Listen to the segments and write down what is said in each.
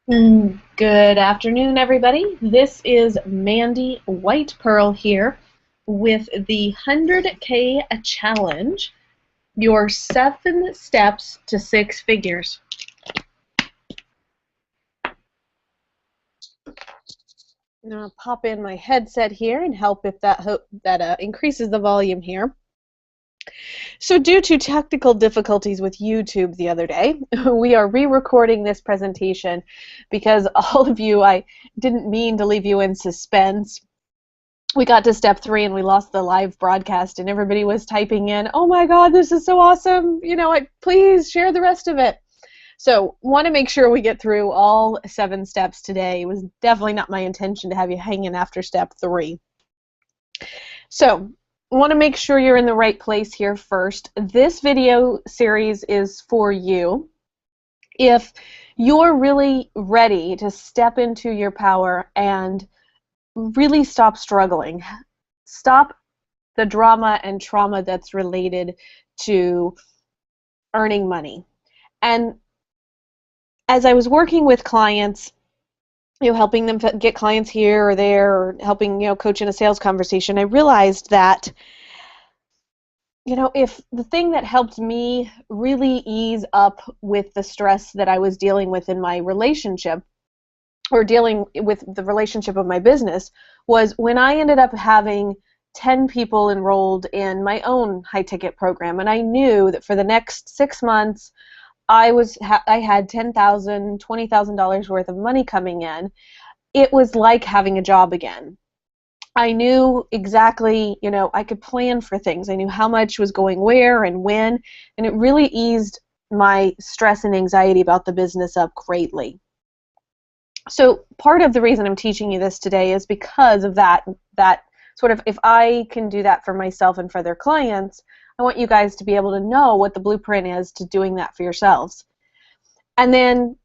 Good afternoon, everybody. This is Mandy White Pearl here with the 100K challenge, your 7 steps to 6 figures. I'm going to pop in my headset here and help if that increases the volume here. So due to technical difficulties with YouTube the other day, we are re-recording this presentation because all of you, I didn't mean to leave you in suspense. We got to step 3 and we lost the live broadcast and everybody was typing in, "Oh my God, this is so awesome. Please share the rest of it." So want to make sure we get through all 7 steps today. It was definitely not my intention to have you hanging after step 3. So want to make sure you're in the right place here first. This video series is for you. If you're really ready to step into your power and really stop struggling, stop the drama and trauma that's related to earning money. And as I was working with clients, helping them get clients here or there, or helping, coach in a sales conversation, I realized that, if the thing that helped me really ease up with the stress that I was dealing with in my relationship, or dealing with the relationship of my business, was when I ended up having 10 people enrolled in my own high-ticket program, and I knew that for the next 6 months I had $10,000, $20,000 worth of money coming in. It was like having a job again. I knew exactly, I could plan for things. I knew how much was going where and when, and it really eased my stress and anxiety about the business up greatly. So part of the reason I'm teaching you this today is because of that sort of, if I can do that for myself and for their clients, I want you guys to be able to know what the blueprint is to doing that for yourselves. And then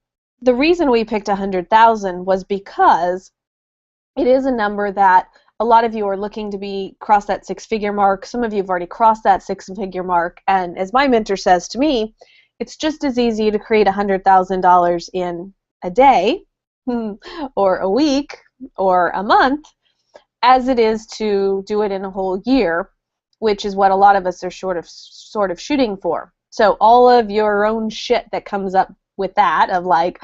the reason we picked 100,000 was because it is a number that a lot of you are looking to cross that 6-figure mark. Some of you have already crossed that 6-figure mark, and as my mentor says to me, it's just as easy to create $100,000 in a day or a week or a month as it is to do it in a whole year, which is what a lot of us are sort of shooting for. So all of your own shit that comes up with that, of like,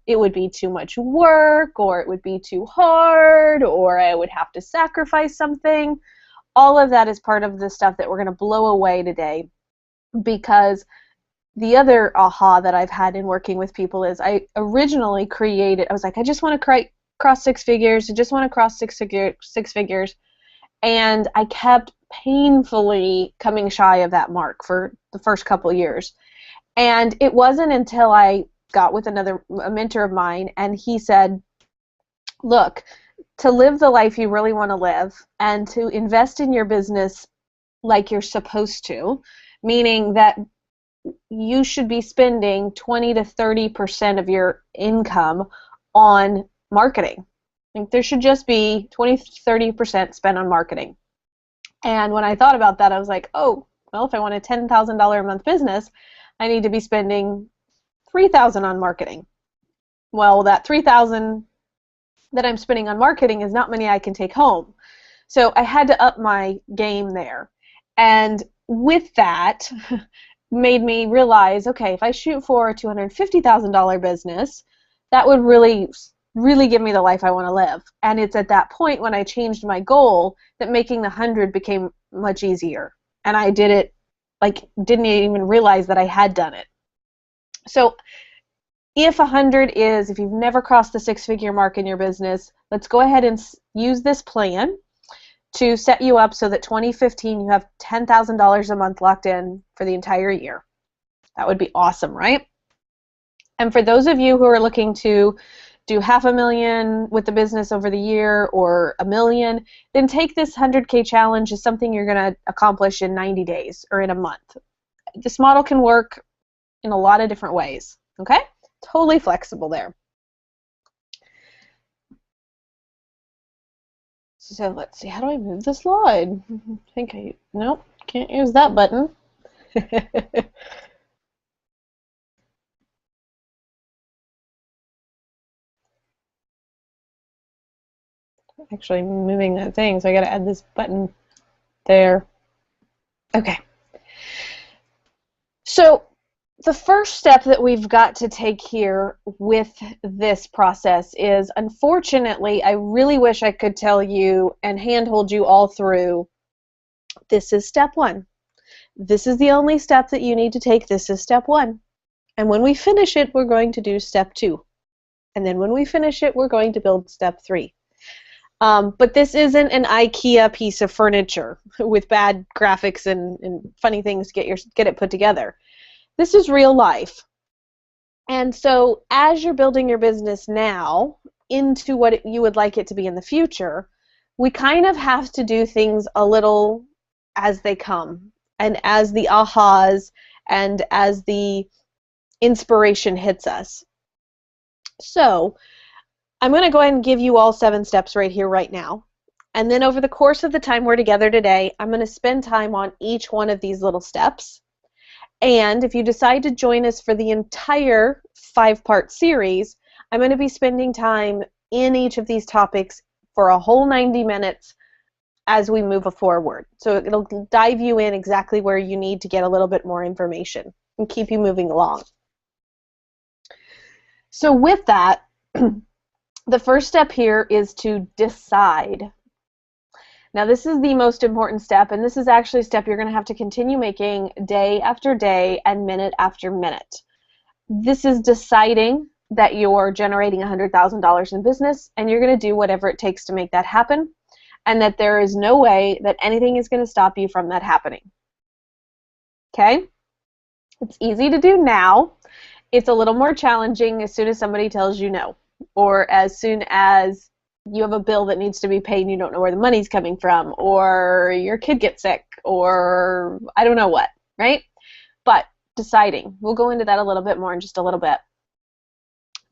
it would be too much work, or it would be too hard, or I would have to sacrifice something, all of that is part of the stuff that we're going to blow away today. Because the other aha that I've had in working with people is I originally I was like, I just want to cross 6 figures, I just want to cross six figures, and I kept painfully coming shy of that mark for the first couple of years. And it wasn't until I got with a mentor of mine, and he said, look, to live the life you really want to live and to invest in your business like you're supposed to, meaning that you should be spending 20 to 30% of your income on marketing. Like, there should just be 20 to 30% spent on marketing. And when I thought about that, I was like, oh, well, if I want a $10,000 a month business, I need to be spending $3,000 on marketing. Well, that $3,000 that I'm spending on marketing is not money I can take home. So I had to up my game there. And with that, made me realize, okay, if I shoot for a $250,000 business, that would really give me the life I want to live. And it's at that point when I changed my goal that making the 100 became much easier. And I did it, like, didn't even realize that I had done it. So if 100 is, if you've never crossed the 6-figure mark in your business, let's go ahead and use this plan to set you up so that 2015 you have $10,000 a month locked in for the entire year. That would be awesome, right? And for those of you who are looking to do $500,000 with the business over the year, or $1 million, then take this 100K challenge as something you're going to accomplish in 90 days or in a month. This model can work in a lot of different ways, okay? Totally flexible there. So let's see, how do I move the slide? Nope, can't use that button. actually moving that thing, so I got to add this button there. Okay. So the first step that we've got to take here with this process is, unfortunately, I really wish I could tell you and handhold you all through, this is step one. This is the only step that you need to take. This is step one. And when we finish it, we're going to do step two. And then when we finish it, we're going to build step three. But this isn't an IKEA piece of furniture with bad graphics and funny things to get it put together. This is real life. And so as you're building your business now into what you would like it to be in the future, we kind of have to do things a little as they come, and as the ahas and as the inspiration hits us. So I'm going to go ahead and give you all 7 steps right here, right now. And then over the course of the time we're together today, I'm going to spend time on each one of these little steps. And if you decide to join us for the entire 5-part series, I'm going to be spending time in each of these topics for a whole 90 minutes as we move forward. So it'll dive you in exactly where you need to get a little bit more information and keep you moving along. So with that, the first step here is to decide. Now this is the most important step, and this is actually a step you're going to have to continue making day after day and minute after minute. This is deciding that you're generating $100,000 in business, and you're going to do whatever it takes to make that happen, and that there is no way that anything is going to stop you from that happening. Okay? It's easy to do now. It's a little more challenging as soon as somebody tells you no, or as soon as you have a bill that needs to be paid and you don't know where the money's coming from, or your kid gets sick, or I don't know what, right? But deciding. We'll go into that a little bit more in just a little bit.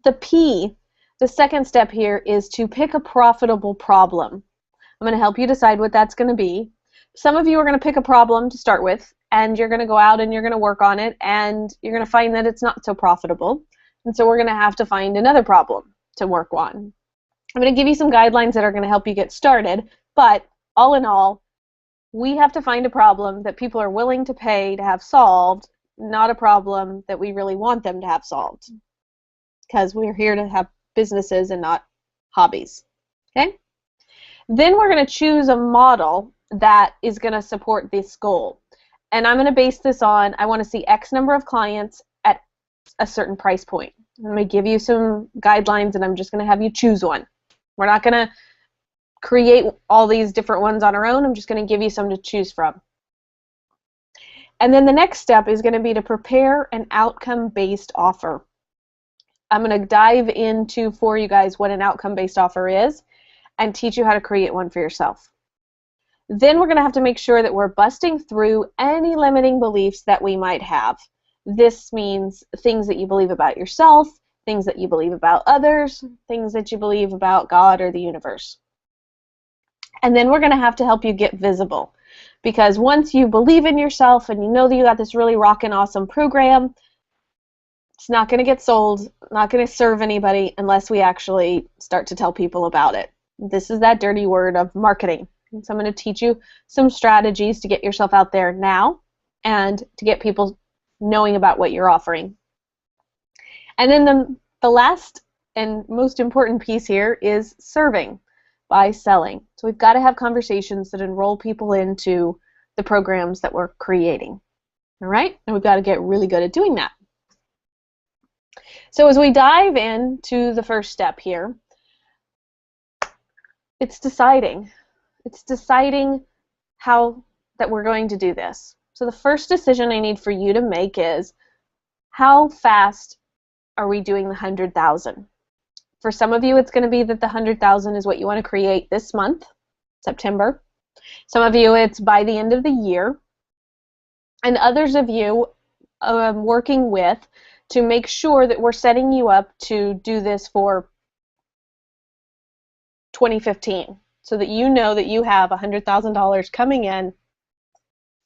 The second step here is to pick a profitable problem. I'm going to help you decide what that's going to be. Some of you are going to pick a problem to start with, and you're going to go out and you're going to work on it, and you're going to find that it's not so profitable. And so we're going to have to find another problem to work on. I'm going to give you some guidelines that are going to help you get started, but all in all, we have to find a problem that people are willing to pay to have solved, not a problem that we really want them to have solved, because we're here to have businesses and not hobbies. Okay? Then we're going to choose a model that is going to support this goal. And I'm going to base this on, I want to see X number of clients at a certain price point. I'm going to give you some guidelines, and I'm just going to have you choose one. We're not going to create all these different ones on our own. I'm just going to give you some to choose from. And then the next step is going to be to prepare an outcome-based offer. I'm going to dive into for you guys what an outcome-based offer is and teach you how to create one for yourself. Then we're going to have to make sure that we're busting through any limiting beliefs that we might have. This means things that you believe about yourself, things that you believe about others, things that you believe about God or the universe. And then we're going to help you get visible. Because once you believe in yourself and you know that you got this really rockin' awesome program, it's not going to get sold, not going to serve anybody unless we actually start to tell people about it. This is that dirty word of marketing. And so I'm going to teach you some strategies to get yourself out there now and to get people knowing about what you're offering. And then the last and most important piece here is serving by selling. So we've got to have conversations that enroll people into the programs that we're creating. All right? And we've got to get really good at doing that. So as we dive into the first step here, it's deciding. It's deciding how that we're going to do this. So the first decision I need for you to make is, how fast are we doing the 100,000? For some of you, it's going to be that the 100,000 is what you want to create this month, September. Some of you, it's by the end of the year. And others of you, I'm working with to make sure that we're setting you up to do this for 2015, so that you know that you have $100,000 coming in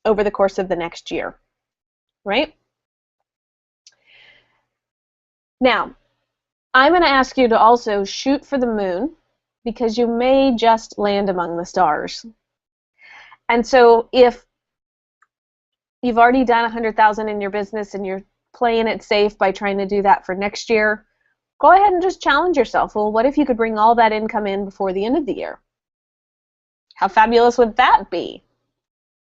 over the course of the next year, right? Now, I'm going to ask you to also shoot for the moon, because you may just land among the stars. And so if you've already done 100,000 in your business and you're playing it safe by trying to do that for next year, go ahead and just challenge yourself. Well, what if you could bring all that income in before the end of the year? How fabulous would that be,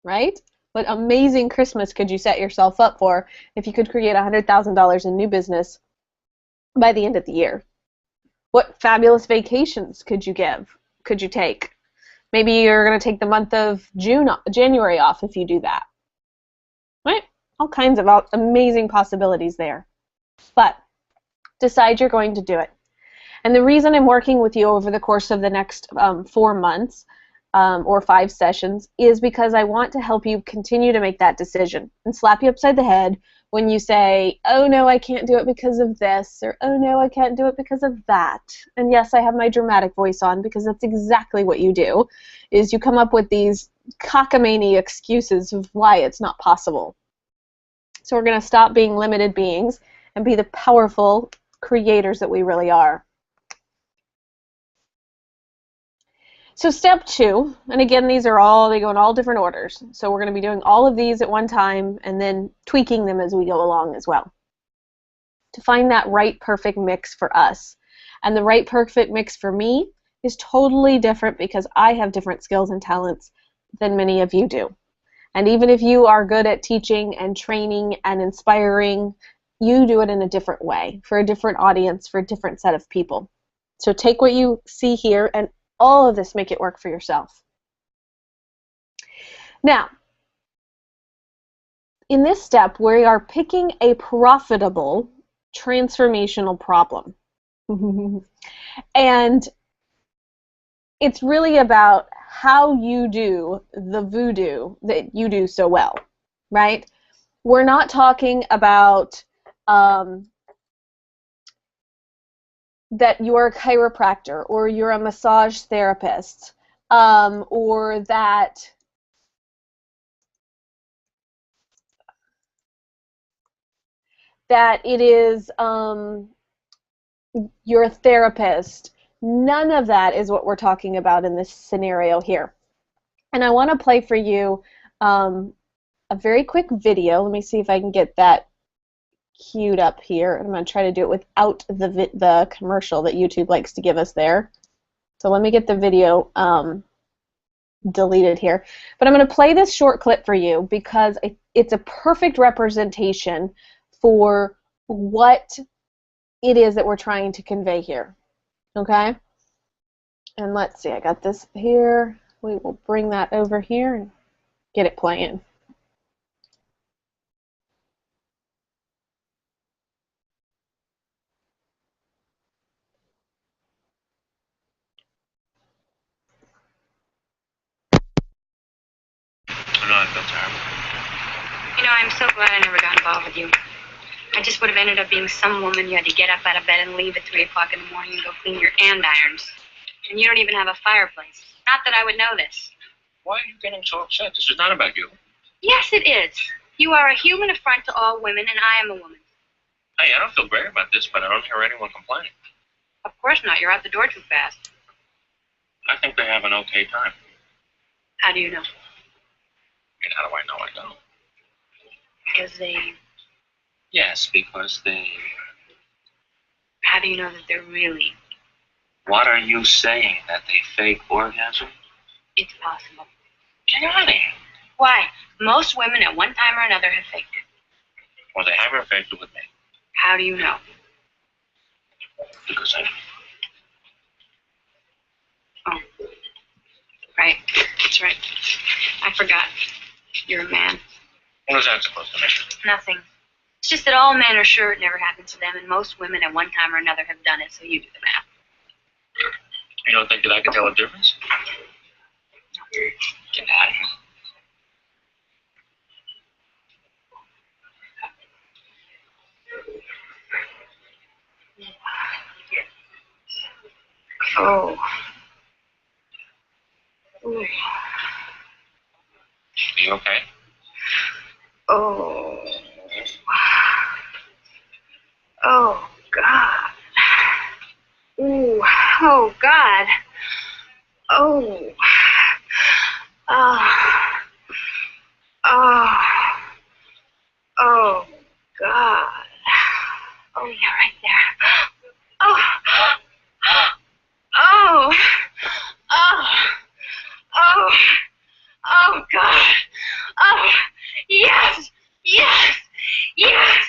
right? What amazing Christmas could you set yourself up for if you could create $100,000 in new business by the end of the year? What fabulous vacations could you take? Maybe you're going to take the month of January off if you do that. Right? All kinds of amazing possibilities there. But decide you're going to do it. And the reason I'm working with you over the course of the next 4 months or 5 sessions is because I want to help you continue to make that decision and slap you upside the head when you say, oh no, I can't do it because of this, or oh no, I can't do it because of that. And yes, I have my dramatic voice on because that's exactly what you do, is you come up with these cockamamie excuses of why it's not possible. So we're going to stop being limited beings and be the powerful creators that we really are. So step 2, and again, they go in all different orders. So we're going to be doing all of these at one time and then tweaking them as we go along as well, to find that right perfect mix for us. And the right perfect mix for me is totally different because I have different skills and talents than many of you do. And even if you are good at teaching and training and inspiring, you do it in a different way, for a different audience, for a different set of people. So take what you see here and all of this, make it work for yourself. Now, in this step, we are picking a profitable transformational problem. And it's really about how you do the voodoo that you do so well, right? We're not talking about that you're a chiropractor or you're a massage therapist or that it is you're a therapist. None of that is what we're talking about in this scenario here. And I want to play for you a very quick video. Let me see if I can get that queued up here. I'm going to try to do it without the commercial that YouTube likes to give us there. So let me get the video deleted here. But I'm going to play this short clip for you because it's a perfect representation for what it is that we're trying to convey here. Okay? And let's see, I got this here. We will bring that over here and get it playing. Oh, no, I feel terrible. You know, I'm so glad I never got involved with you. I just would have ended up being some woman you had to get up out of bed and leave at 3 o'clock in the morning and go clean your andirons. And you don't even have a fireplace. Not that I would know this. Why are you getting so upset? This is not about you. Yes, it is. You are a human affront to all women, and I am a woman. Hey, I don't feel great about this, but I don't hear anyone complaining. Of course not. You're out the door too fast. I think they have an okay time. How do you know? I mean, how do I know I don't? Because they... Yes, because they... How do you know that they're really... What are you saying? That they fake orgasm? It's possible. Get out of here. Why? Most women at one time or another have faked it. Well, they haven't faked it with me. How do you know? Because I... Oh. Right. That's right. I forgot. You're a man. What was that supposed to mean? Nothing. It's just that all men are sure it never happened to them, and most women at one time or another have done it, so you do the math. You don't think that I can tell a difference? No. Get out of here. Oh. Ooh. Are you okay? Oh. Oh, God. Ooh. Oh, God. Oh. Oh. Oh. Oh, God. Oh, yeah, right there. Oh. Oh. Oh. Oh. Oh, God. Oh. Yes. Yes. Yes.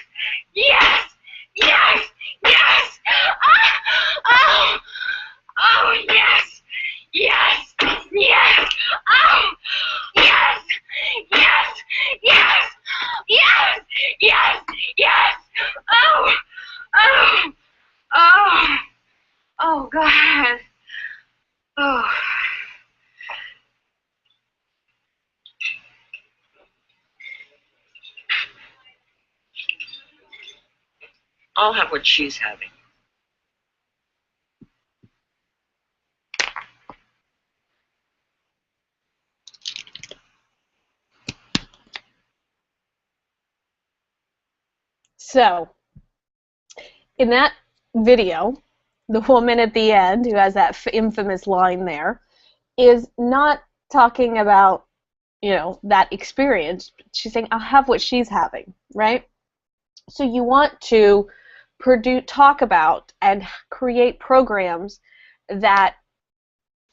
Yes. Yes. Yes. Oh. Oh, yes. Yes. Yes. Oh. Yes. Yes. Yes. Yes. Yes. Yes. Oh. Oh. Oh. Oh, God. Oh. I'll have what she's having. So, in that video, the woman at the end, who has that infamous line there, is not talking about, that experience. She's saying, I'll have what she's having, right? So you want to talk about and create programs that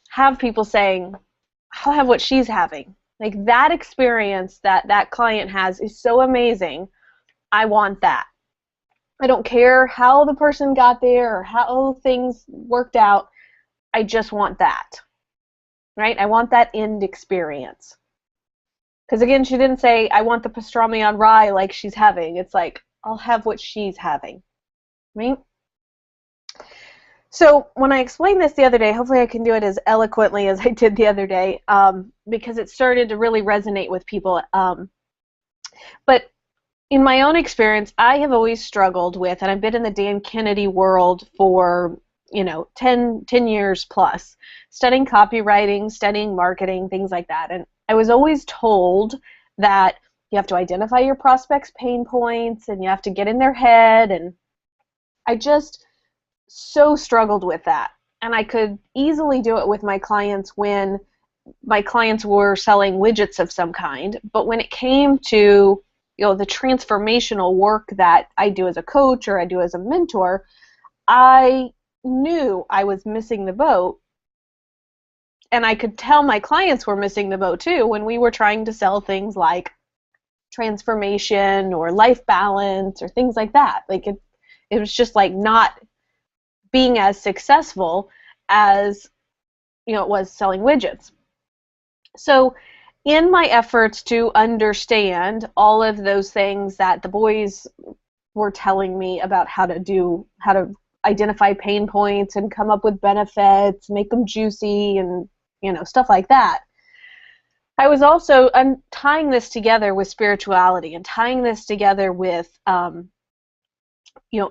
have people saying, I'll have what she's having. Like, that experience that that client has is so amazing. I want that. I don't care how the person got there or how things worked out. I just want that, right? I want that end experience. Because again, she didn't say, I want the pastrami on rye like she's having. It's like, I'll have what she's having, right? So when I explained this the other day, hopefully I can do it as eloquently as I did the other day, because it started to really resonate with people. But in my own experience, I have always struggled with, and I've been in the Dan Kennedy world for, 10 years plus, studying copywriting, studying marketing, things like that. And I was always told that you have to identify your prospects' pain points and you have to get in their head. And I just so struggled with that. And I could easily do it with my clients when my clients were selling widgets of some kind. But when it came to the transformational work that I do as a coach or I do as a mentor, I knew I was missing the boat. And I could tell my clients were missing the boat too when we were trying to sell things like transformation or life balance or things like that. Like it was just like not being as successful as it was selling widgets. So in my efforts to understand all of those things that the boys were telling me about how to identify pain points and come up with benefits, make them juicy and stuff like that, I was also tying this together with spirituality and tying this together with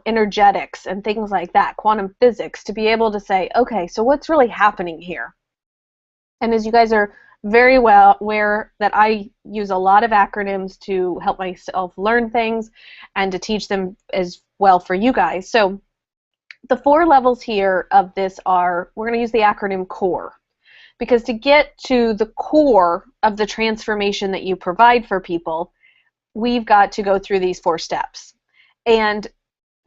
energetics and things like that, quantum physics, to be able to say, okay, so what's really happening here? And as you guys are very well aware, that I use a lot of acronyms to help myself learn things and to teach them as well for you guys. So the 4 levels here of this are, we're going to use the acronym CORE, because to get to the core of the transformation that you provide for people, we've got to go through these 4 steps. And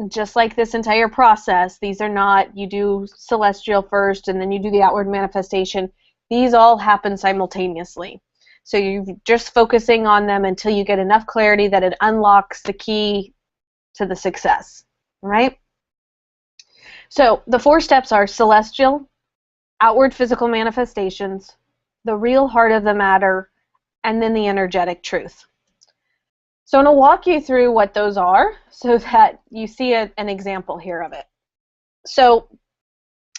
just like this entire process, these are not, you do celestial first and then you do the outward manifestation. These all happen simultaneously. So you're just focusing on them until you get enough clarity that it unlocks the key to the success, right? So the 4 steps are celestial, outward physical manifestations, the real heart of the matter, and then the energetic truth. So I'm going to walk you through what those are so that you see an example here of it. So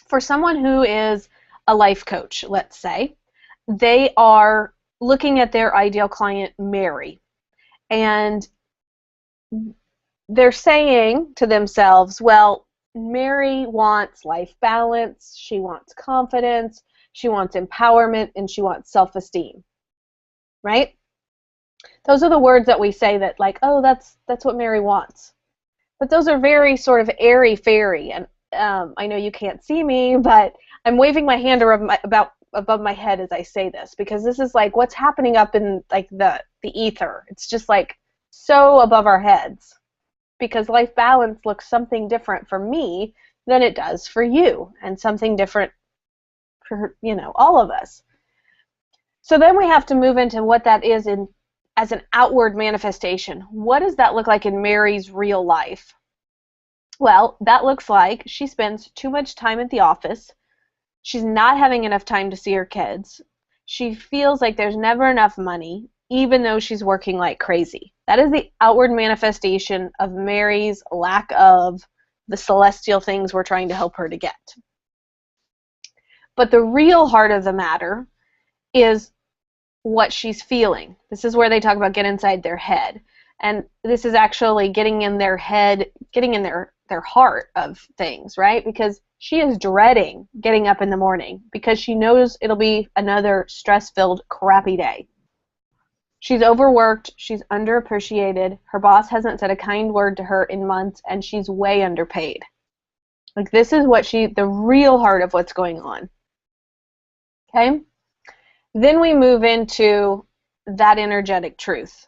for someone who is a life coach, let's say, they are looking at their ideal client, Mary, and they're saying to themselves, well, Mary wants life balance, she wants confidence, she wants empowerment, and she wants self-esteem, right? Those are the words that we say that, like, oh, that's what Mary wants. But those are very sort of airy-fairy, and I know you can't see me, but I'm waving my hand about above my head as I say this, because this is like what's happening up in like the ether. It's just like so above our heads, because life balance looks something different for me than it does for you, and something different for, you know, all of us. So then we have to move into what that is in as an outward manifestation. What does that look like in Mary's real life? Well, that looks like she spends too much time at the office. She's not having enough time to see her kids. She feels like there's never enough money, even though she's working like crazy. That is the outward manifestation of Mary's lack of the celestial things we're trying to help her to get. But the real heart of the matter is what she's feeling. This is where they talk about get inside their head. And this is actually getting in their head, getting in their heart of things, right? Because she is dreading getting up in the morning because she knows it'll be another stress-filled, crappy day. She's overworked, she's underappreciated, her boss hasn't said a kind word to her in months, and she's way underpaid. Like, this is what the real heart of what's going on. Okay? Then we move into that energetic truth.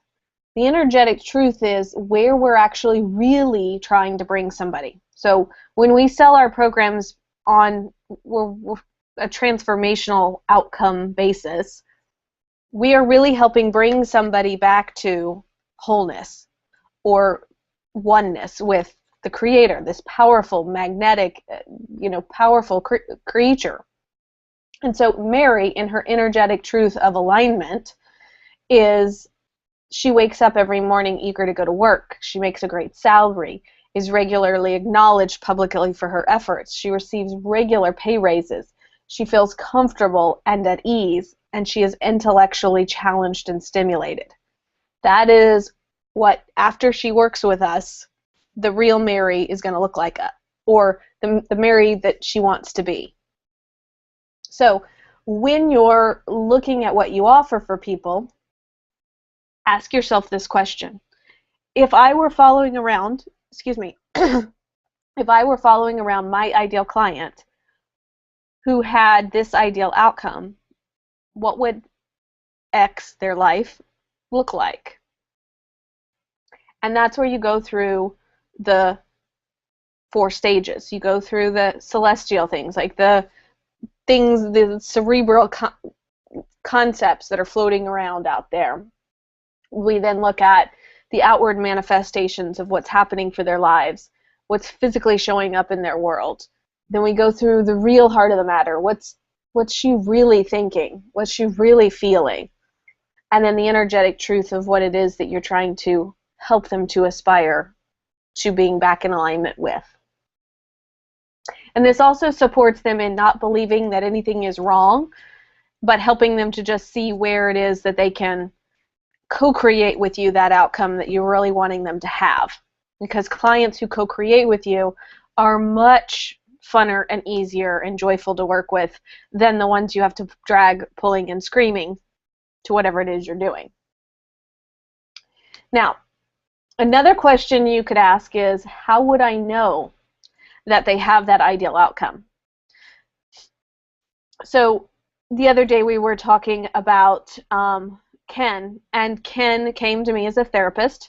The energetic truth is where we're actually really trying to bring somebody. So when we sell our programs on we're a transformational outcome basis, we are really helping bring somebody back to wholeness or oneness with the Creator, this powerful, magnetic, powerful creature. And so Mary, in her energetic truth of alignment, she wakes up every morning eager to go to work. She makes a great salary, is regularly acknowledged publicly for her efforts. She receives regular pay raises. She feels comfortable and at ease, and she is intellectually challenged and stimulated. That is what, after she works with us, the real Mary is going to look like, or the Mary that she wants to be. So when you're looking at what you offer for people, ask yourself this question. If I were following around, if I were following around my ideal client who had this ideal outcome, what would X, their life, look like? And that's where you go through the 4 stages. You go through the celestial things, like the cerebral concepts that are floating around out there. We then look at the outward manifestations of what's happening for their lives, what's physically showing up in their world. Then we go through the real heart of the matter. What's she really thinking? What's she really feeling? And then the energetic truth of what it is that you're trying to help them to aspire to being back in alignment with. And this also supports them in not believing that anything is wrong, but helping them to just see where it is that they can co-create with you that outcome that you're really wanting them to have. Because clients who co-create with you are much funner and easier and joyful to work with than the ones you have to drag, pulling, and screaming to whatever it is you're doing. Now, another question you could ask is, how would I know that they have that ideal outcome? So the other day we were talking about Ken, and Ken came to me as a therapist,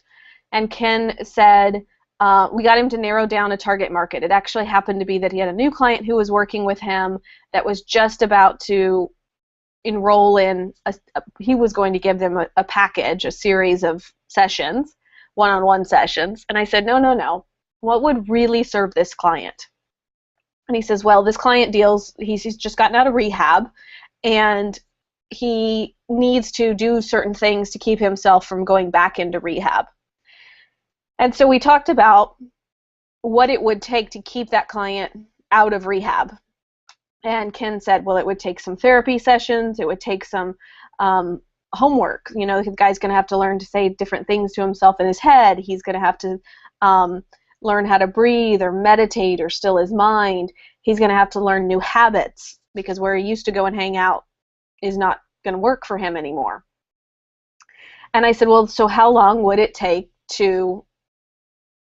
and Ken said we got him to narrow down a target market. It actually happened to be that he had a new client who was working with him that was just about to enroll in, he was going to give them a package, a series of sessions, one-on-one sessions. And I said, no. What would really serve this client? And he says, well, this client he's just gotten out of rehab, and he needs to do certain things to keep himself from going back into rehab. And so we talked about what it would take to keep that client out of rehab. And Ken said, well, it would take some therapy sessions, it would take some homework. You know, the guy's going to have to learn to say different things to himself in his head. He's going to have to learn how to breathe or meditate or still his mind. He's going to have to learn new habits, because where he used to go and hang out is not going to work for him anymore. And I said, well, so how long would it take to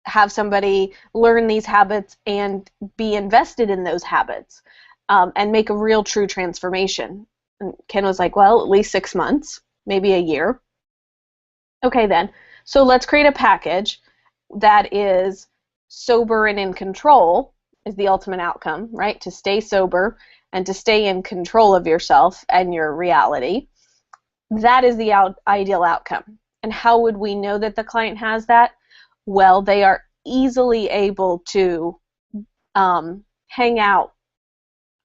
have somebody learn these habits and be invested in those habits and make a real true transformation? And Ken was like, well, at least 6 months, maybe a year. Okay, then. So let's create a package that is sober and in control is the ultimate outcome, right? To stay sober and to stay in control of yourself and your reality. That is the ideal outcome. And how would we know that the client has that? Well, they are easily able to hang out.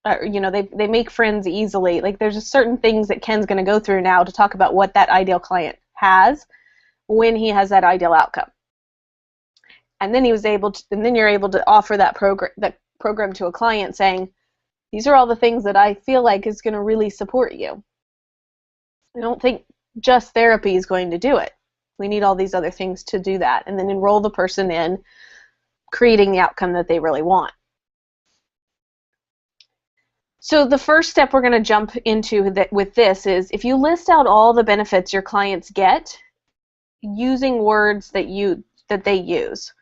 They make friends easily. Like, there's just certain things that Ken's going to go through now to talk about what that ideal client has when he has that ideal outcome. And then you're able to offer that program to a client saying, these are all the things that I feel like is going to really support you. I don't think just therapy is going to do it. We need all these other things to do that, and then enroll the person in creating the outcome that they really want. So the first step we're going to jump into with this is, if you list out all the benefits your clients get using words that they use.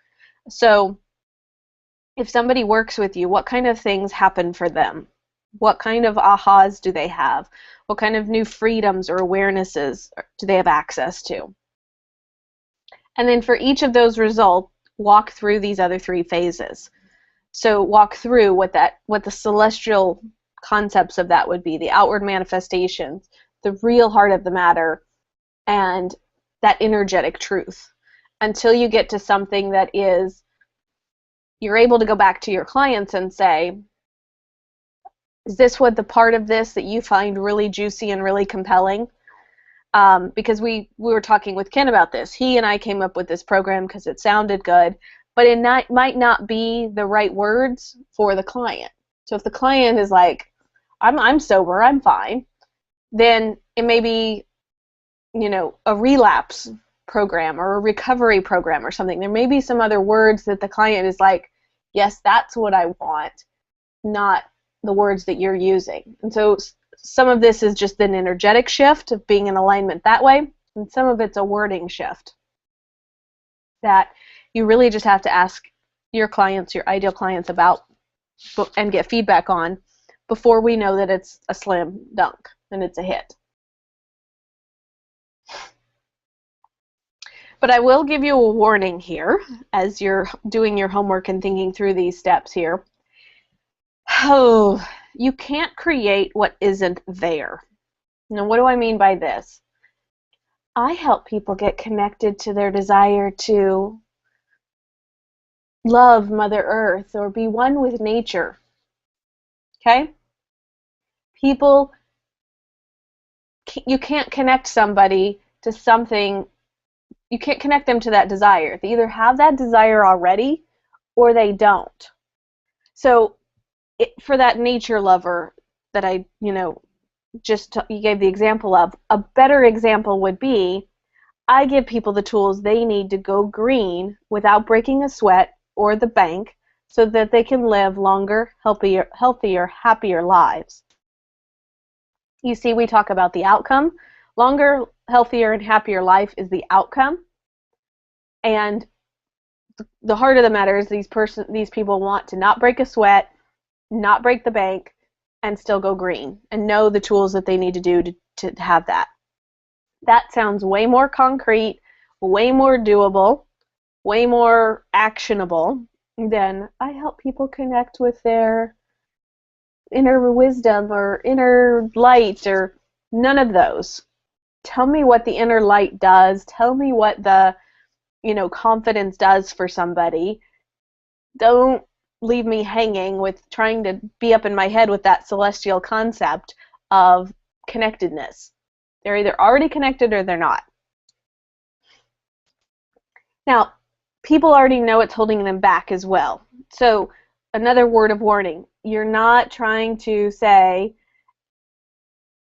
So if somebody works with you, what kind of things happen for them? What kind of ahas do they have? What kind of new freedoms or awarenesses do they have access to? And then for each of those results, walk through these other 3 phases. So walk through what the celestial concepts of that would be, the outward manifestations, the real heart of the matter, and that energetic truth, until you get to something that is, you're able to go back to your clients and say, is this what the part of this that you find really juicy and really compelling? Because we were talking with Ken about this. He and I came up with this program because it sounded good, but it might not be the right words for the client. So if the client is like, I'm sober, I'm fine, then it may be, a relapse program or a recovery program or something. There may be some other words that the client is like, yes, that's what I want, not the words that you're using. And so some of this is just an energetic shift of being in alignment that way, and some of it's a wording shift that you really just have to ask your clients, your ideal clients, about and get feedback on before we know that it's a slam dunk and it's a hit. But I will give you a warning here as you're doing your homework and thinking through these steps here. Oh, you can't create what isn't there. Now, what do I mean by this? I help people get connected to their desire to love Mother Earth or be one with nature. Okay? People, you can't connect somebody to something, you can't connect them to that desire. They either have that desire already or they don't. So for that nature lover that I, you gave the example of, a better example would be, I give people the tools they need to go green without breaking a sweat or the bank so that they can live longer, healthier, happier lives. You see, we talk about the outcome. Longer, healthier, and happier life is the outcome. And the heart of the matter is these people want to not break a sweat, not break the bank, and still go green, and know the tools that they need to do to have that. That sounds way more concrete, way more doable, way more actionable than I help people connect with their inner wisdom or inner light, or none of those. Tell me what the inner light does. Tell me what the confidence does for somebody. Don't leave me hanging with trying to be up in my head with that celestial concept of connectedness. They're either already connected or they're not. Now, people already know it's holding them back as well. So another word of warning, you're not trying to say,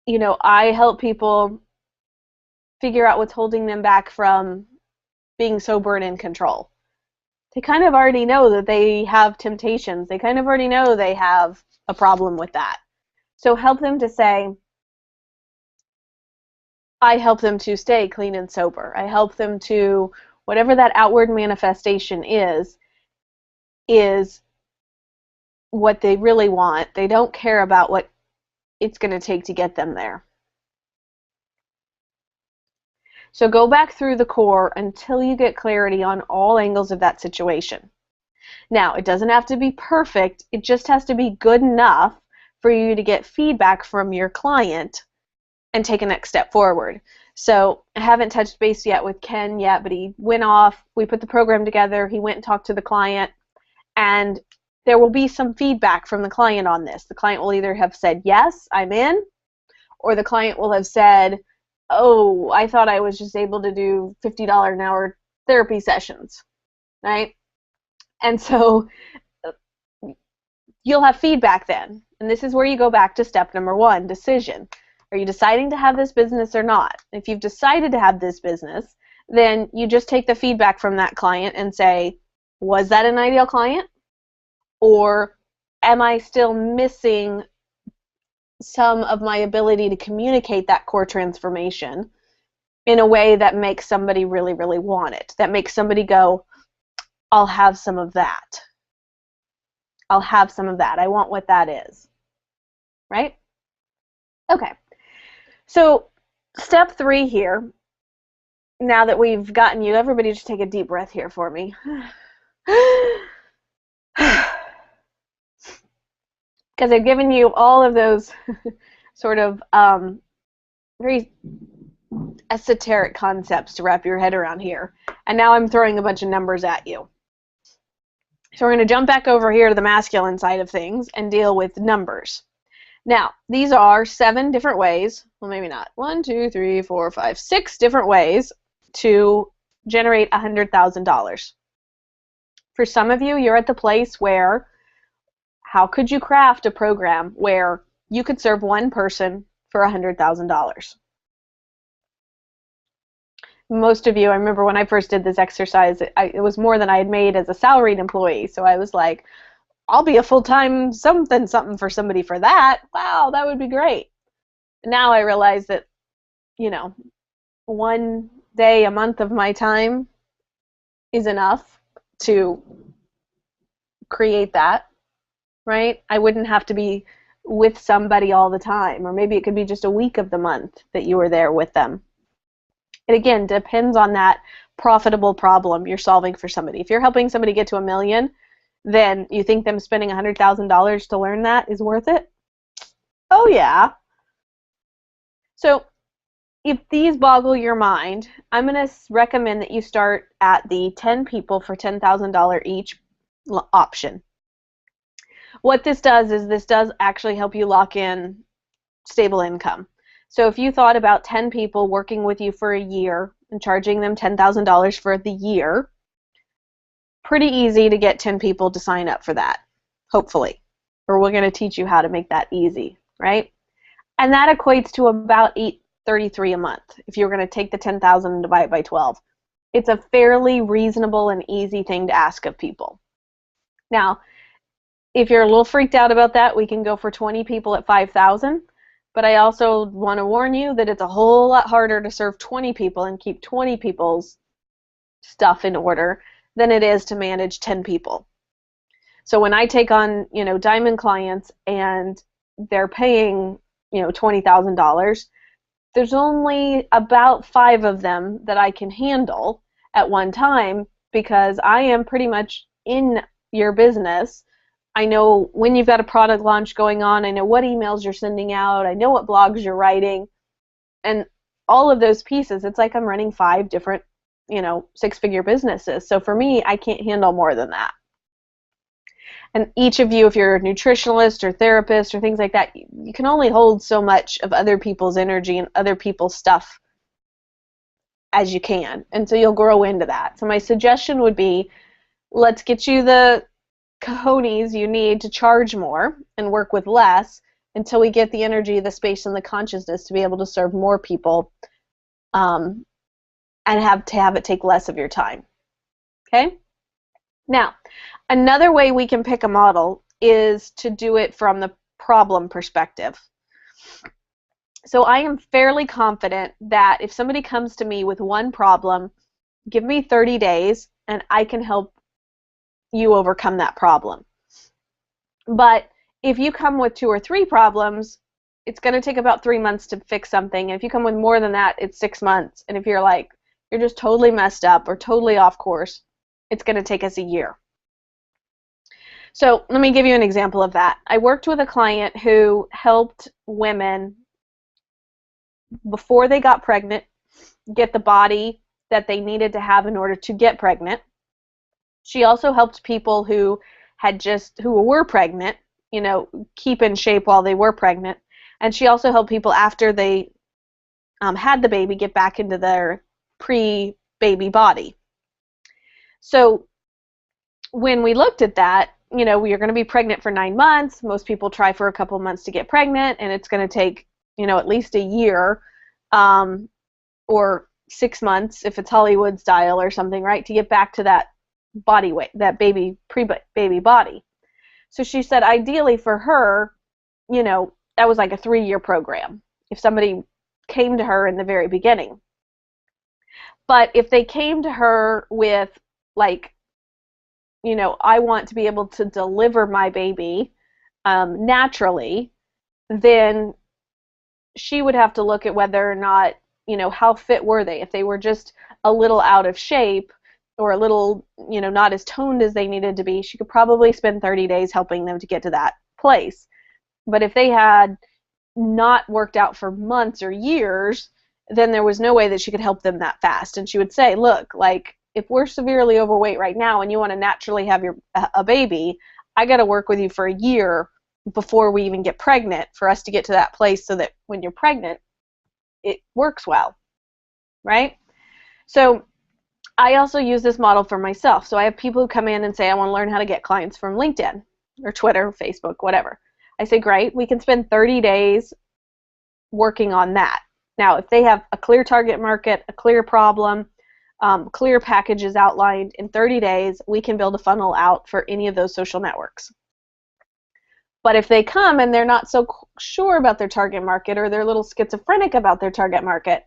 I help people figure out what's holding them back from being sober and in control. They kind of already know that they have temptations. They kind of already know they have a problem with that. So help them to say, I help them to stay clean and sober. I help them to, whatever that outward manifestation is what they really want. They don't care about what it's going to take to get them there. So go back through the core until you get clarity on all angles of that situation. Now, it doesn't have to be perfect. It just has to be good enough for you to get feedback from your client and take a next step forward. So I haven't touched base yet with Ken yet, but he went off. We put the program together. He went and talked to the client, and there will be some feedback from the client on this. The client will either have said, yes, I'm in, or the client will have said, oh, I thought I was just able to do $50 an hour therapy sessions, right? And so you'll have feedback then. And this is where you go back to step number 1, decision. Are you deciding to have this business or not? If you've decided to have this business, then you just take the feedback from that client and say, was that an ideal client? Or am I still missing some of my ability to communicate that core transformation in a way that makes somebody really, really want it? That makes somebody go, I'll have some of that. I'll have some of that. I want what that is. Right? Okay. So step 3 here, now that we've gotten you, everybody just take a deep breath here for me. Because I've given you all of those sort of very esoteric concepts to wrap your head around here. And now I'm throwing a bunch of numbers at you. So we're going to jump back over here to the masculine side of things and deal with numbers. Now, these are 7 different ways, well maybe not, 1, 2, 3, 4, 5, 6 different ways to generate $100,000. For some of you, you're at the place where, how could you craft a program where you could serve one person for $100,000? Most of you, I remember when I first did this exercise, it was more than I had made as a salaried employee. So I was like, I'll be a full-time something for somebody for that. Wow, that would be great. Now I realize that, you know, one day a month of my time is enough to create that, right? I wouldn't have to be with somebody all the time, or maybe it could be just a week of the month that you were there with them. It again depends on that profitable problem you're solving for somebody. If you're helping somebody get to $1 million, then you think them spending $100,000 to learn that is worth it? Oh yeah. So if these boggle your mind, I'm going to recommend that you start at the 10 people for $10,000 each option. What this does is this does actually help you lock in stable income. So if you thought about 10 people working with you for a year and charging them $10,000 for the year, pretty easy to get 10 people to sign up for that, hopefully. Or we're going to teach you how to make that easy, right? And that equates to about $833 a month if you're going to take the 10,000 and divide it by 12. It's a fairly reasonable and easy thing to ask of people. Now, if you're a little freaked out about that, we can go for 20 people at 5,000. But I also want to warn you that it's a whole lot harder to serve 20 people and keep 20 people's stuff in order than it is to manage 10 people. So when I take on, diamond clients and they're paying, $20,000, there's only about 5 of them that I can handle at one time because I am pretty much in your business. I know when you've got a product launch going on. I know what emails you're sending out. I know what blogs you're writing. And all of those pieces, it's like I'm running 5 different, 6-figure businesses. So for me, I can't handle more than that. And each of you, if you're a nutritionalist or therapist or things like that, you can only hold so much of other people's energy and other people's stuff as you can. And so you'll grow into that. So my suggestion would be, let's get you the cojones you need to charge more and work with less until we get the energy, the space, and the consciousness to be able to serve more people and have it take less of your time. Okay? Now, another way we can pick a model is to do it from the problem perspective. So I am fairly confident that if somebody comes to me with one problem, give me 30 days and I can help you overcome that problem. But if you come with 2 or 3 problems, it's going to take about 3 months to fix something. And if you come with more than that, it's 6 months. And if you're like, you're just totally messed up or totally off course, it's going to take us a year. So let me give you an example of that. I worked with a client who helped women before they got pregnant get the body that they needed to have in order to get pregnant. She also helped people who were pregnant, keep in shape while they were pregnant. And she also helped people after they had the baby get back into their pre-baby body. So when we looked at that, we are going to be pregnant for 9 months. Most people try for a couple months to get pregnant, and it's going to take, at least a year or 6 months if it's Hollywood style or something, right, to get back to that body weight, that pre-baby body. So she said ideally for her, that was like a 3-year program if somebody came to her in the very beginning. But if they came to her with like, I want to be able to deliver my baby naturally, then she would have to look at whether or not, how fit were they. If they were just a little out of shape or a little, not as toned as they needed to be, she could probably spend 30 days helping them to get to that place. But if they had not worked out for months or years, then there was no way that she could help them that fast. And she would say, look, like, if we're severely overweight right now and you want to naturally have a baby, I got to work with you for a year before we even get pregnant for us to get to that place so that when you're pregnant, it works well, right? So I also use this model for myself. So I have people who come in and say, I want to learn how to get clients from LinkedIn or Twitter, Facebook, whatever. I say, great, we can spend 30 days working on that. Now, if they have a clear target market, a clear problem, clear packages outlined, in 30 days, we can build a funnel out for any of those social networks. But if they come and they're not so sure about their target market, or they're a little schizophrenic about their target market,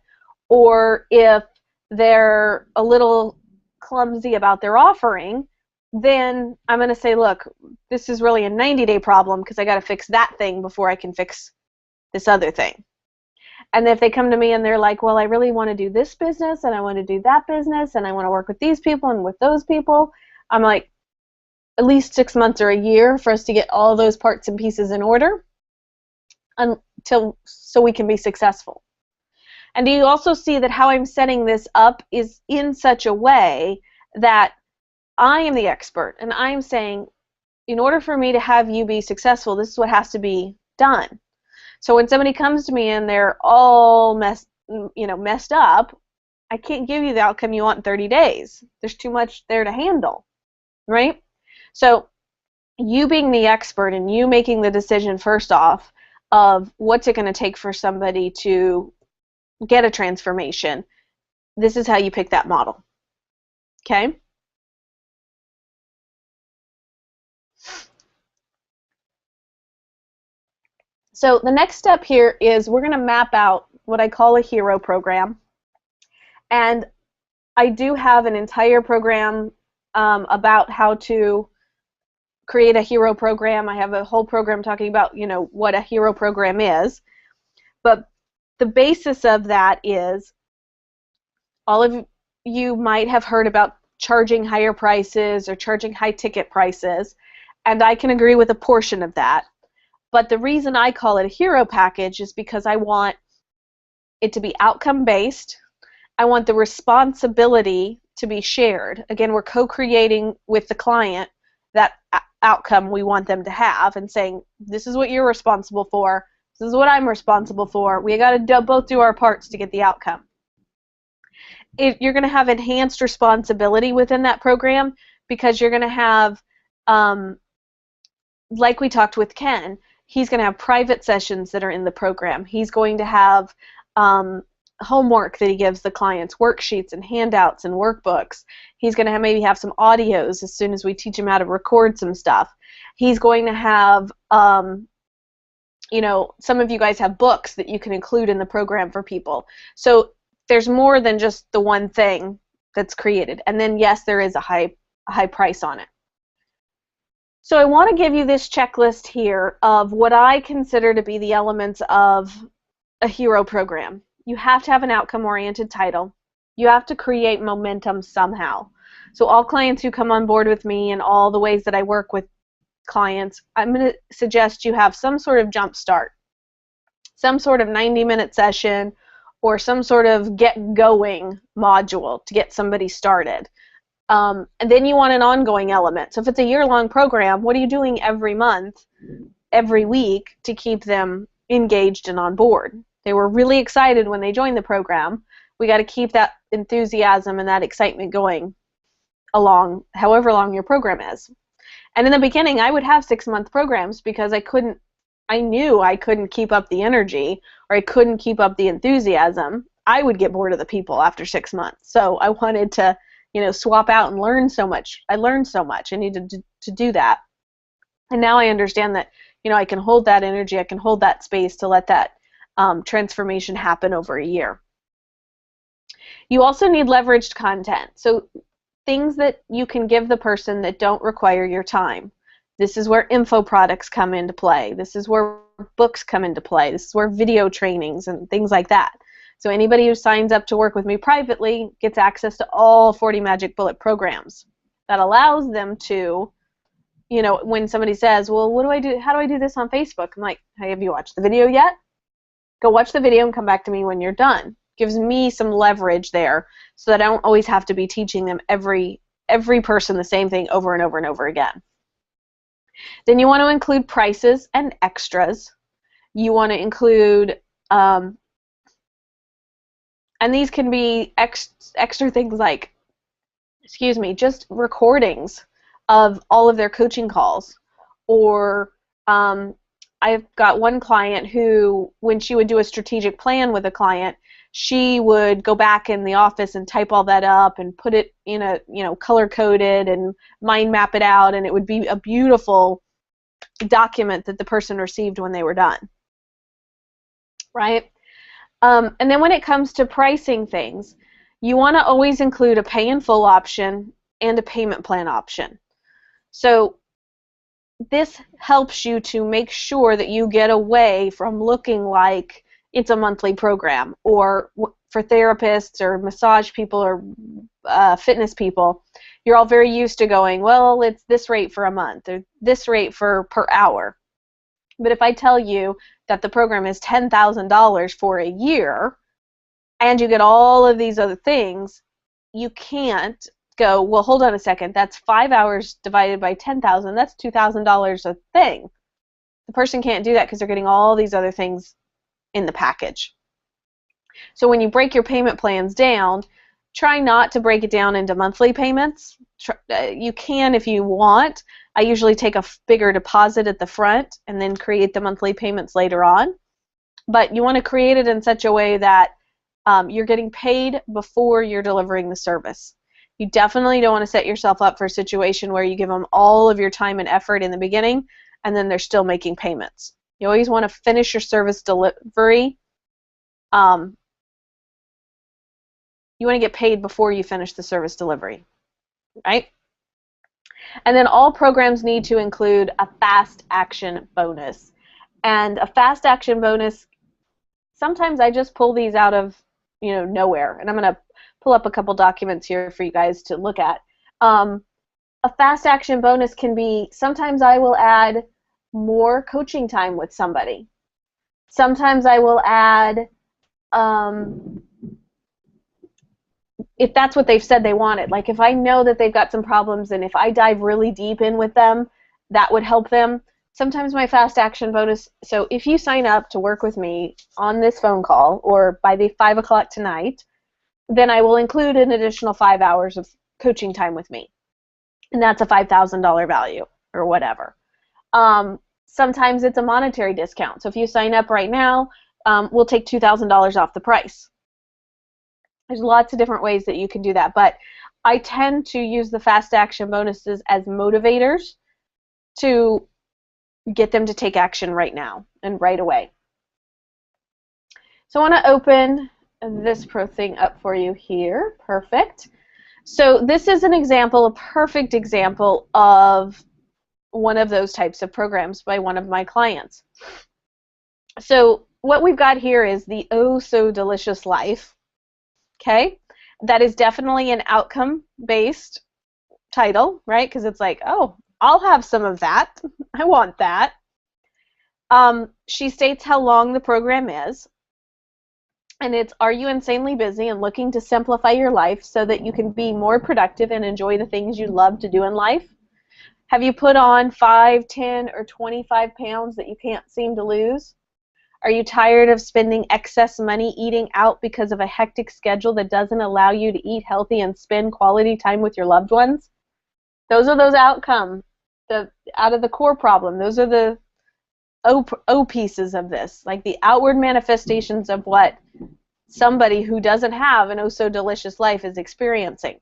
or if they're a little clumsy about their offering, then I'm going to say, look, this is really a 90-day problem because I got to fix that thing before I can fix this other thing. And if they come to me and they're like, well, I really want to do this business and I want to do that business and I want to work with these people and with those people, I'm like, at least 6 months or a year for us to get all those parts and pieces in order so we can be successful. And do you also see that how I'm setting this up is in such a way that I am the expert and I'm saying, in order for me to have you be successful, this is what has to be done. So when somebody comes to me and they're all messed up, I can't give you the outcome you want in 30 days. There's too much there to handle, right? So you being the expert and you making the decision first off of what's it going to take for somebody to get a transformation, this is how you pick that model, okay? So the next step here is we're going to map out what I call a hero program. And I do have an entire program about how to create a hero program. I have a whole program talking about, what a hero program is. But the basis of that is all of you might have heard about charging higher prices or charging high ticket prices. And I can agree with a portion of that. But the reason I call it a hero package is because I want it to be outcome-based. I want the responsibility to be shared. Again, we're co-creating with the client that outcome we want them to have and saying, this is what you're responsible for, this is what I'm responsible for. We got to both do our parts to get the outcome. You're going to have enhanced responsibility within that program because you're going to have, like we talked with Ken, he's going to have private sessions that are in the program. He's going to have homework that he gives the clients, worksheets and handouts and workbooks. He's going to maybe have some audios as soon as we teach him how to record some stuff. He's going to have, some of you guys have books that you can include in the program for people. So there's more than just the one thing that's created. And then, yes, there is a high price on it. So I want to give you this checklist here of what I consider to be the elements of a hero program. You have to have an outcome-oriented title. You have to create momentum somehow. So all clients who come on board with me and all the ways that I work with clients, I'm going to suggest you have some sort of jump start, some sort of 90-minute session, or some sort of get-going module to get somebody started. And then you want an ongoing element. So if it's a year-long program, what are you doing every month, every week to keep them engaged and on board? They were really excited when they joined the program. We got to keep that enthusiasm and that excitement going along however long your program is. And in the beginning, I would have 6-month programs because I knew I couldn't keep up the energy, or I couldn't keep up the enthusiasm. I would get bored of the people after 6 months. So I wanted to, swap out and learn so much. I learned so much. I needed to do that. And now I understand that, I can hold that energy, I can hold that space to let that transformation happen over a year. You also need leveraged content. So things that you can give the person that don't require your time. This is where info products come into play. This is where books come into play. This is where video trainings and things like that. So anybody who signs up to work with me privately gets access to all 40 Magic Bullet programs. That allows them to, when somebody says, well, what do I do? How do I do this on Facebook? I'm like, hey, have you watched the video yet? Go watch the video and come back to me when you're done. Gives me some leverage there so that I don't always have to be teaching them every person the same thing over and over and over again. Then you want to include prices and extras. You want to include, and these can be extra things like, just recordings of all of their coaching calls. Or I've got one client who, when she would do a strategic plan with a client, she would go back in the office and type all that up and put it in a, color-coded and mind map it out, and it would be a beautiful document that the person received when they were done, right? And then when it comes to pricing things, you want to always include a pay in full option and a payment plan option. So this helps you to make sure that you get away from looking like it's a monthly program, or for therapists or massage people or fitness people, you're all very used to going, well, it's this rate for a month or this rate per hour. But if I tell you that the program is $10,000 for a year and you get all of these other things, you can't go, well, hold on a second, that's 5 hours divided by 10,000, that's $2,000 a thing. The person can't do that because they're getting all these other things in the package. So when you break your payment plans down, try not to break it down into monthly payments. You can if you want. I usually take a bigger deposit at the front and then create the monthly payments later on. But you want to create it in such a way that you're getting paid before you're delivering the service. You definitely don't want to set yourself up for a situation where you give them all of your time and effort in the beginning and then they're still making payments. You always want to finish your service delivery. You want to get paid before you finish the service delivery, right? And then all programs need to include a fast action bonus. And a fast action bonus, sometimes I just pull these out of nowhere. And I'm going to pull up a couple documents here for you guys to look at. A fast action bonus can be, sometimes I will add more coaching time with somebody. Sometimes I will add, if that's what they've said they wanted. Like if I know that they've got some problems and if I dive really deep in with them, that would help them. Sometimes my fast action bonus, so if you sign up to work with me on this phone call or by the 5 o'clock tonight, then I will include an additional 5 hours of coaching time with me. And that's a $5,000 value or whatever. Sometimes it's a monetary discount. So if you sign up right now, we'll take $2,000 off the price. There's lots of different ways that you can do that, but I tend to use the fast action bonuses as motivators to get them to take action right now and right away. So I want to open this pro thing up for you here. Perfect. So this is an example, a perfect example of one of those types of programs by one of my clients. So what we've got here is the Oh So Delicious Life. Okay, that is definitely an outcome-based title, right? Because it's like, oh, I'll have some of that. I want that. She states how long the program is, and it's, are you insanely busy and looking to simplify your life so that you can be more productive and enjoy the things you love to do in life? Have you put on 5, 10, or 25 pounds that you can't seem to lose? Are you tired of spending excess money eating out because of a hectic schedule that doesn't allow you to eat healthy and spend quality time with your loved ones? Those are those outcomes out of the core problem. Those are the O pieces of this, like the outward manifestations of what somebody who doesn't have an oh so delicious life is experiencing.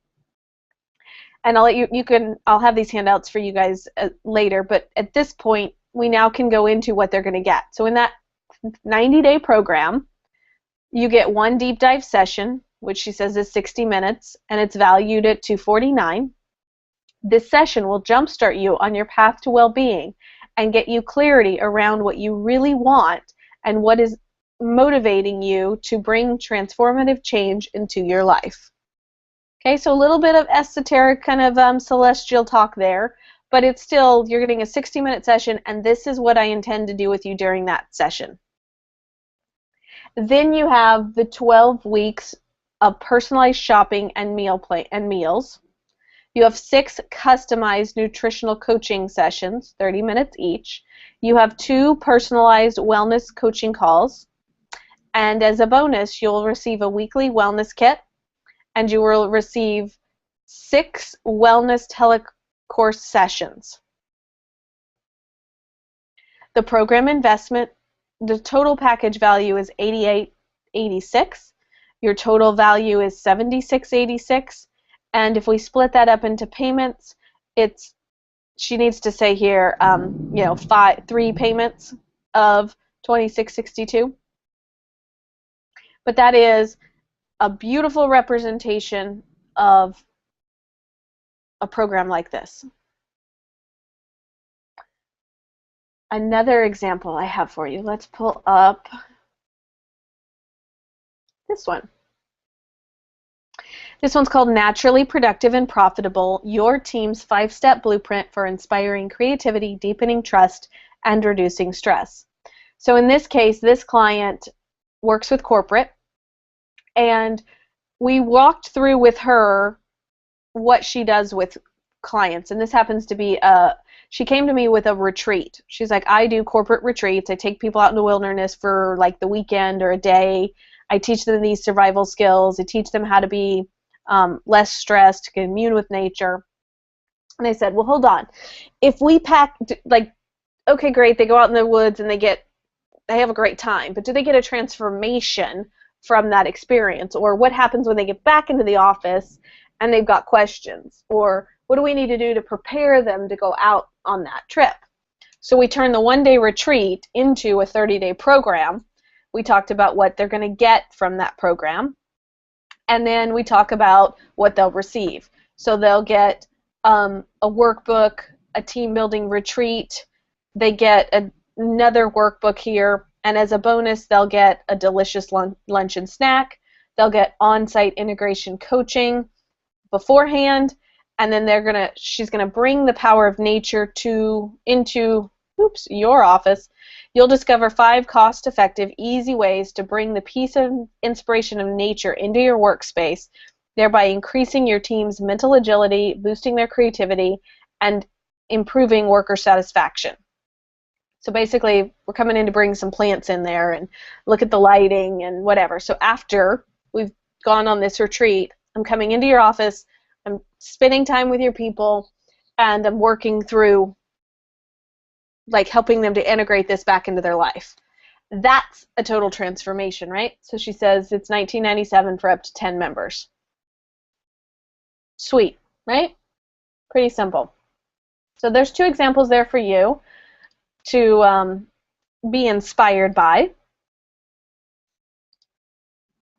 And I'll let I'll have these handouts for you guys later, but at this point we now can go into what they're going to get. So in that 90-day program, you get one deep dive session, which she says is 60 minutes, and it's valued at $249. This session will jumpstart you on your path to well-being and get you clarity around what you really want and what is motivating you to bring transformative change into your life. Okay, so a little bit of esoteric kind of celestial talk there, but it's still, you're getting a 60-minute session, and this is what I intend to do with you during that session. Then you have the 12 weeks of personalized shopping and meals. You have 6 customized nutritional coaching sessions, 30 minutes each. You have 2 personalized wellness coaching calls. And as a bonus, you'll receive a weekly wellness kit, and you will receive 6 wellness telecourse sessions. The program investment, the total package value is $88.86. Your total value is $76.86. And if we split that up into payments, she needs to say here, 3 payments of $26.62. But that is a beautiful representation of a program like this. Another example I have for you. Let's pull up this one. This one's called Naturally Productive and Profitable, Your Team's 5-Step Blueprint for Inspiring Creativity, Deepening Trust, and Reducing Stress. So in this case, this client works with corporate, and we walked through with her what she does with clients, and this happens to be she came to me with a retreat. She's like, I do corporate retreats. I take people out in the wilderness for like the weekend or a day. I teach them these survival skills. I teach them how to be less stressed, to commune with nature. And I said, well, hold on. If we pack, like, okay, great, they go out in the woods and they have a great time, but do they get a transformation from that experience? Or what happens when they get back into the office and they've got questions? Or what do we need to do to prepare them to go out on that trip? So we turned the one-day retreat into a 30-day program. We talked about what they're going to get from that program, and then we talk about what they'll receive. So they'll get a workbook, a team-building retreat. They get another workbook here, and as a bonus, they'll get a delicious lunch and snack. They'll get on-site integration coaching beforehand, and then she's gonna bring the power of nature into your office. You'll discover 5 cost-effective, easy ways to bring the peace and inspiration of nature into your workspace, thereby increasing your team's mental agility, boosting their creativity, and improving worker satisfaction. So basically, we're coming in to bring some plants in there and look at the lighting and whatever. So after we've gone on this retreat, I'm coming into your office, I'm spending time with your people, and I'm working through, like, helping them to integrate this back into their life. That's a total transformation, right? So she says it's $19.97 for up to 10 members. Sweet, right? Pretty simple. So there's 2 examples there for you to be inspired by,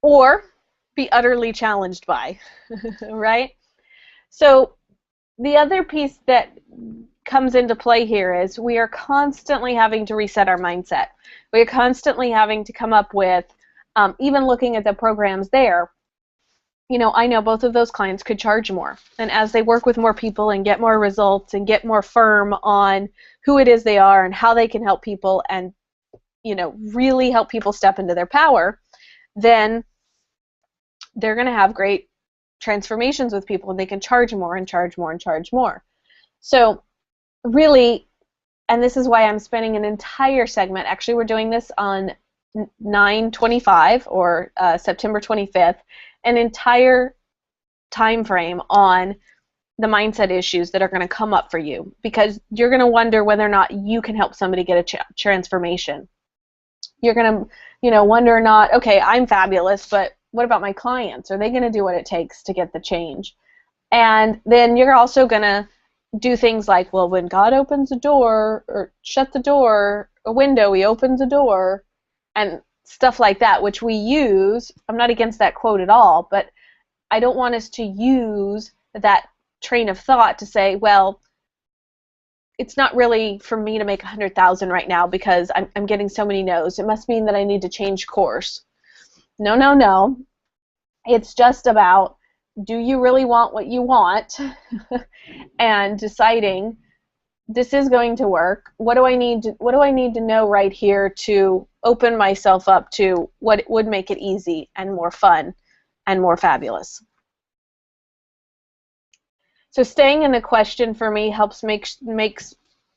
or be utterly challenged by, right? So the other piece that comes into play here is we are constantly having to reset our mindset. We are constantly having to come up with, even looking at the programs there, I know both of those clients could charge more. And as they work with more people and get more results and get more firm on who it is they are and how they can help people and, really help people step into their power, then they're going to have great transformations with people, and they can charge more and charge more and charge more. So really, and this is why I'm spending an entire segment, actually we're doing this on 9/25 or September 25th, an entire time frame on the mindset issues that are going to come up for you, because you're going to wonder whether or not you can help somebody get a transformation. You're going to, wonder or not, okay, I'm fabulous, but what about my clients? Are they going to do what it takes to get the change? And then you're also going to do things like, well, when God opens a door or shut the door, a window, he opens a door, and stuff like that, which we use. I'm not against that quote at all, but I don't want us to use that train of thought to say, well, it's not really for me to make 100,000 right now because I'm getting so many no's. It must mean that I need to change course. No, no, no. It's just about, do you really want what you want? And deciding, this is going to work. What do I need to know right here to open myself up to what would make it easy and more fun and more fabulous? So staying in the question for me helps makes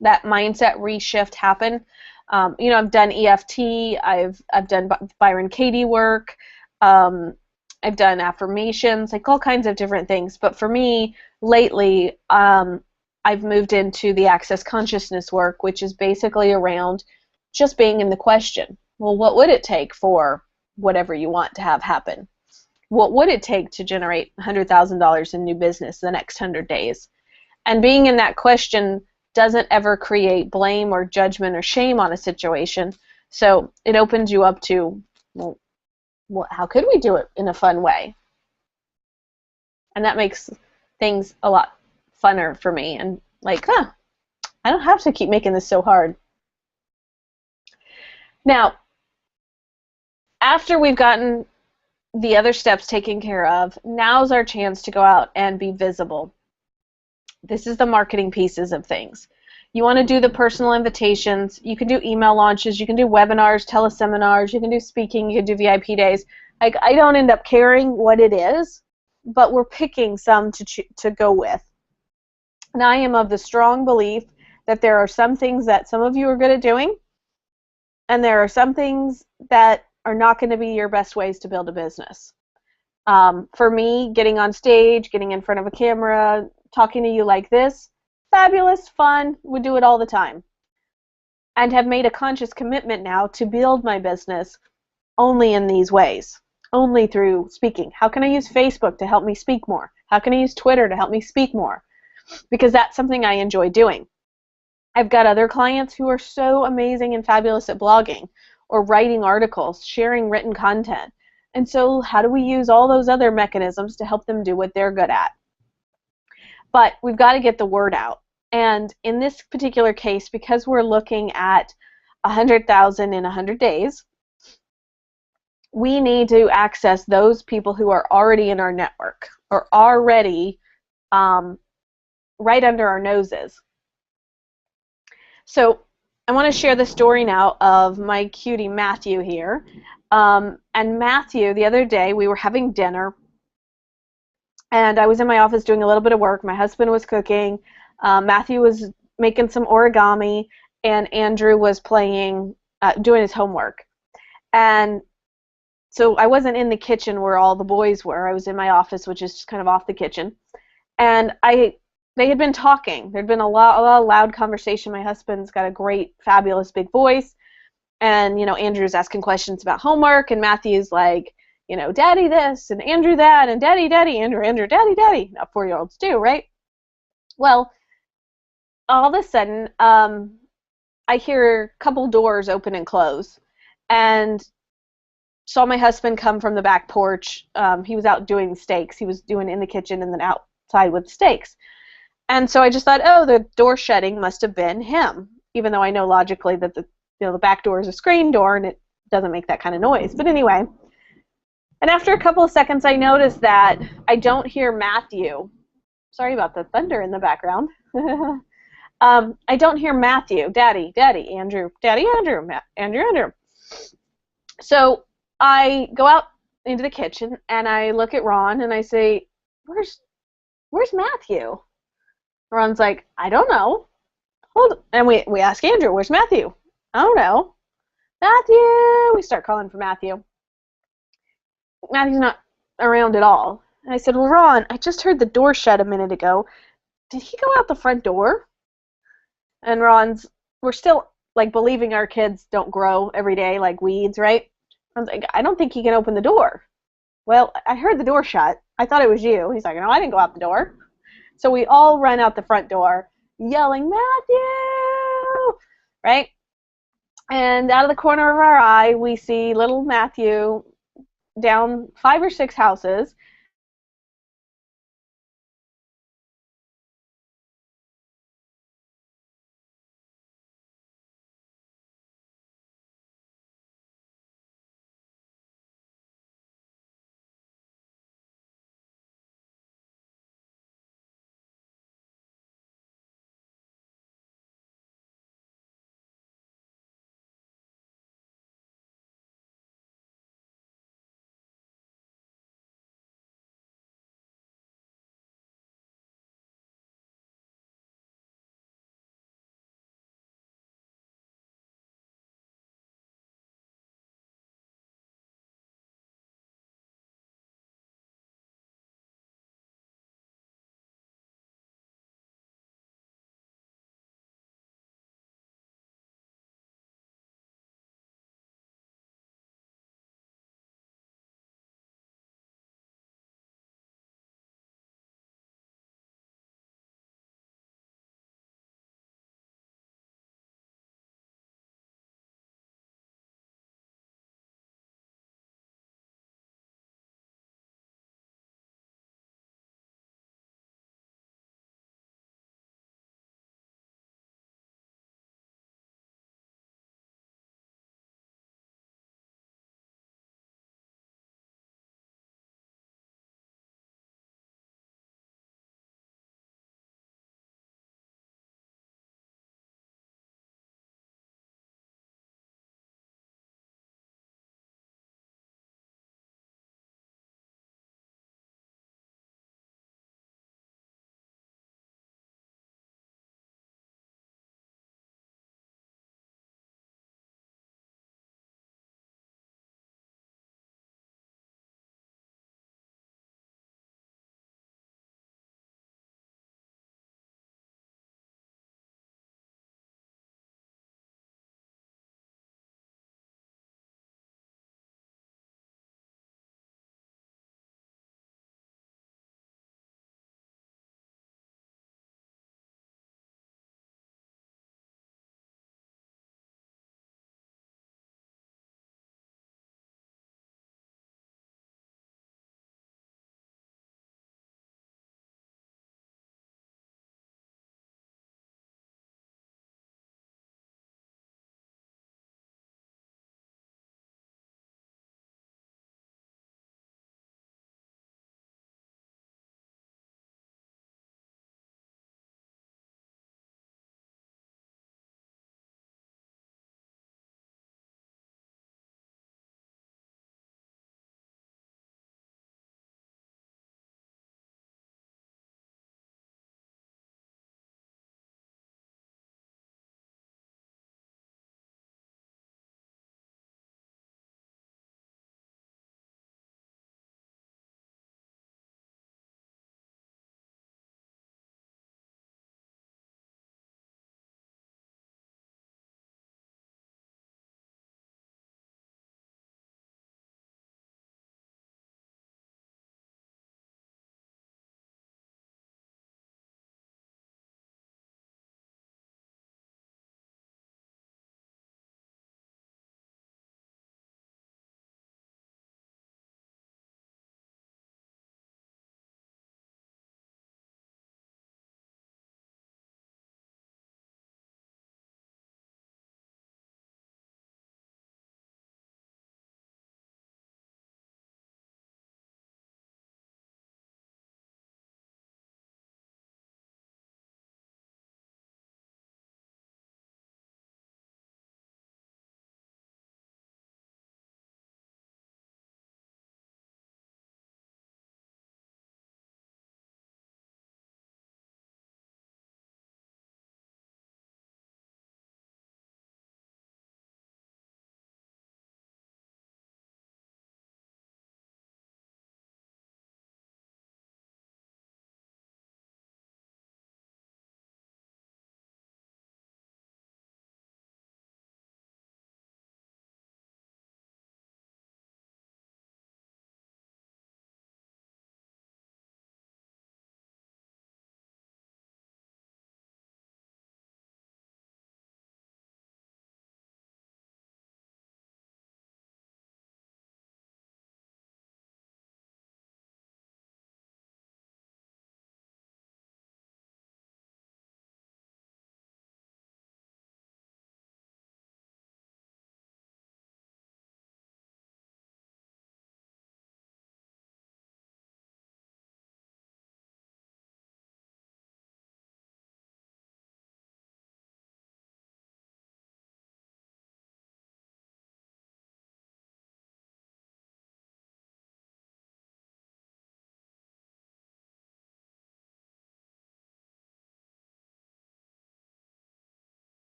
that mindset reshift happen. I've done EFT, I've done Byron Katie work, I've done affirmations, like all kinds of different things. But for me, lately, I've moved into the Access Consciousness work, which is basically around just being in the question. Well, what would it take for whatever you want to have happen? What would it take to generate $100,000 in new business the next 100 days? And being in that question doesn't ever create blame or judgment or shame on a situation. So it opens you up to, well, how could we do it in a fun way? And that makes things a lot funner for me. And like, I don't have to keep making this so hard. Now, after we've gotten the other steps taken care of, now's our chance to go out and be visible. This is the marketing pieces of things. You want to do the personal invitations. You can do email launches. You can do webinars, teleseminars. You can do speaking. You can do VIP days. Like, I don't end up caring what it is, but we're picking some to go with. And I am of the strong belief that there are some things that some of you are good at doing, and there are some things that are not going to be your best ways to build a business. For me, getting on stage, getting in front of a camera, talking to you like this, fabulous, fun, would do it all the time. And have made a conscious commitment now to build my business only in these ways, only through speaking. How can I use Facebook to help me speak more? How can I use Twitter to help me speak more? Because that's something I enjoy doing. I've got other clients who are so amazing and fabulous at blogging or writing articles, sharing written content. And so how do we use all those other mechanisms to help them do what they're good at? But we've got to get the word out. And in this particular case, because we're looking at 100,000 in 100 days, we need to access those people who are already in our network or already right under our noses. So I want to share the story now of my cutie Matthew here. And Matthew, the other day, we were having dinner, and I was in my office doing a little bit of work. My husband was cooking. Matthew was making some origami, and Andrew was playing, doing his homework. And so I wasn't in the kitchen where all the boys were. I was in my office, which is just kind of off the kitchen. And they had been talking. There'd been a lot of loud conversation. My husband's got a great, fabulous big voice. And, Andrew's asking questions about homework, and Matthew's like, daddy this, and Andrew that, and daddy, Andrew, daddy, daddy. Now 4-year-olds do, right? Well, all of a sudden, I hear a couple doors open and close, and saw my husband come from the back porch. He was out doing steaks. He was doing in the kitchen and then outside with steaks. And so I just thought, oh, the door shutting must have been him, even though I know logically that the back door is a screen door and it doesn't make that kind of noise. But anyway, and after a couple of seconds, I noticed that I don't hear Matthew. Sorry about the thunder in the background. I don't hear Matthew, Daddy, Andrew, Andrew. So I go out into the kitchen and I look at Ron and I say, where's Matthew? Ron's like, I don't know. And we ask Andrew, where's Matthew? I don't know. Matthew! We start calling for Matthew. Matthew's not around at all. And I said, well, Ron, I just heard the door shut a minute ago. Did he go out the front door? And we're still like believing our kids don't grow every day like weeds, right? I was like, I don't think he can open the door. Well, I heard the door shut. I thought it was you. He's like, no, I didn't go out the door. So we all run out the front door yelling, Matthew! Right? And out of the corner of our eye, we see little Matthew down 5 or 6 houses,